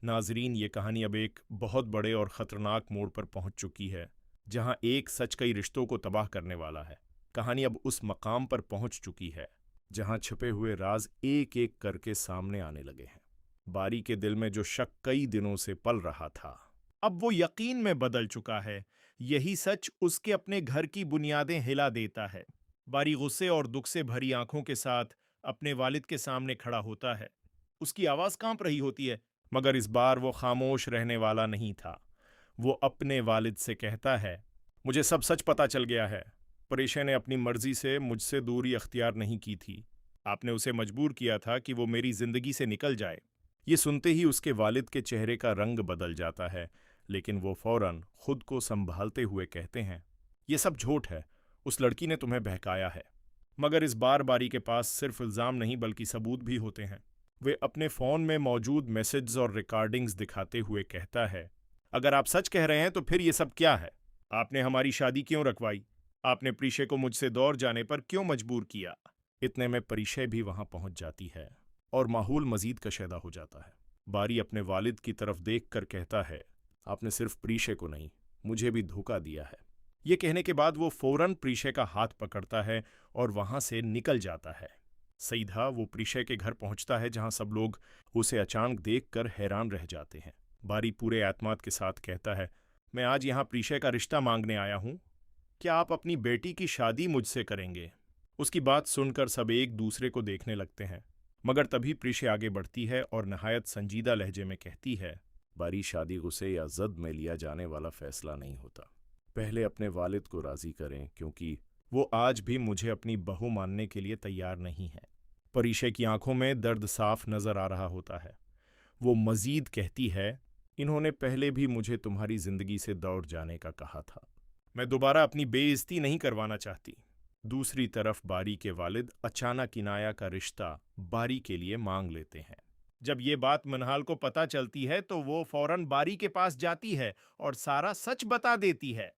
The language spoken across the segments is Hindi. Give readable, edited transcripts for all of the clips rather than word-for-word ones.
नाजरीन, ये कहानी अब एक बहुत बड़े और ख़तरनाक मोड़ पर पहुंच चुकी है, जहां एक सच कई रिश्तों को तबाह करने वाला है। कहानी अब उस मकाम पर पहुंच चुकी है जहां छिपे हुए राज एक एक करके सामने आने लगे हैं। बारी के दिल में जो शक कई दिनों से पल रहा था, अब वो यकीन में बदल चुका है। यही सच उसके अपने घर की बुनियादें हिला देता है। बारी गुस्से और दुख से भरी आंखों के साथ अपने वालिद के सामने खड़ा होता है। उसकी आवाज कांप रही होती है, मगर इस बार वो खामोश रहने वाला नहीं था। वो अपने वालिद से कहता है, मुझे सब सच पता चल गया है। परेशा ने अपनी मर्जी से मुझसे दूरी अख्तियार नहीं की थी। आपने उसे मजबूर किया था कि वो मेरी जिंदगी से निकल जाए। ये सुनते ही उसके वालिद के चेहरे का रंग बदल जाता है, लेकिन वो फौरन खुद को संभालते हुए कहते हैं, ये सब झूठ है। उस लड़की ने तुम्हें बहकाया है। मगर इस बार बारी के पास सिर्फ इल्जाम नहीं बल्कि सबूत भी होते हैं। वे अपने फोन में मौजूद मैसेज और रिकॉर्डिंग्स दिखाते हुए कहता है, अगर आप सच कह रहे हैं तो फिर ये सब क्या है? आपने हमारी शादी क्यों रखवाई? आपने प्रीशे को मुझसे दूर जाने पर क्यों मजबूर किया? इतने में परिशय भी वहां पहुंच जाती है और माहौल मजीद कशीदा हो जाता है। बारी अपने वालिद की तरफ देखकर कहता है, आपने सिर्फ प्रीशे को नहीं, मुझे भी धोखा दिया है। ये कहने के बाद वो फौरन प्रीशे का हाथ पकड़ता है और वहां से निकल जाता है। सीधा वो प्रीशे के घर पहुंचता है, जहां सब लोग उसे अचानक देखकर हैरान रह जाते हैं। बारी पूरे एतमाद के साथ कहता है, मैं आज यहाँ प्रीशे का रिश्ता मांगने आया हूँ। क्या आप अपनी बेटी की शादी मुझसे करेंगे? उसकी बात सुनकर सब एक दूसरे को देखने लगते हैं, मगर तभी प्रीशे आगे बढ़ती है और नहायत संजीदा लहजे में कहती है, बारी, शादी गुस्से या जद में लिया जाने वाला फैसला नहीं होता। पहले अपने वालिद को राजी करें, क्योंकि वो आज भी मुझे अपनी बहू मानने के लिए तैयार नहीं है। परीशे की आंखों में दर्द साफ नजर आ रहा होता है। वो मजीद कहती है, इन्होंने पहले भी मुझे तुम्हारी जिंदगी से दौड़ जाने का कहा था। मैं दोबारा अपनी बेइज्जती नहीं करवाना चाहती। दूसरी तरफ बारी के वालिद अचानक इनाया का रिश्ता बारी के लिए मांग लेते हैं। जब ये बात मनहाल को पता चलती है तो वो फौरन बारी के पास जाती है और सारा सच बता देती है।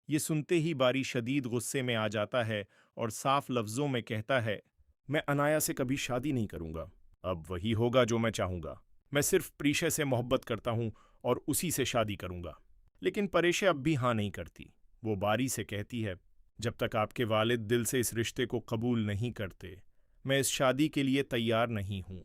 ये सुनते ही बारी शदीद गुस्से में आ जाता है और साफ लफ्जों में कहता है, मैं अनाया से कभी शादी नहीं करूंगा। अब वही होगा जो मैं चाहूंगा। मैं सिर्फ प्रीशे से मोहब्बत करता हूं और उसी से शादी करूंगा। लेकिन परेशे अब भी हाँ नहीं करती। वो बारी से कहती है, जब तक आपके वालिद दिल से इस रिश्ते को कबूल नहीं करते, मैं इस शादी के लिए तैयार नहीं हूं।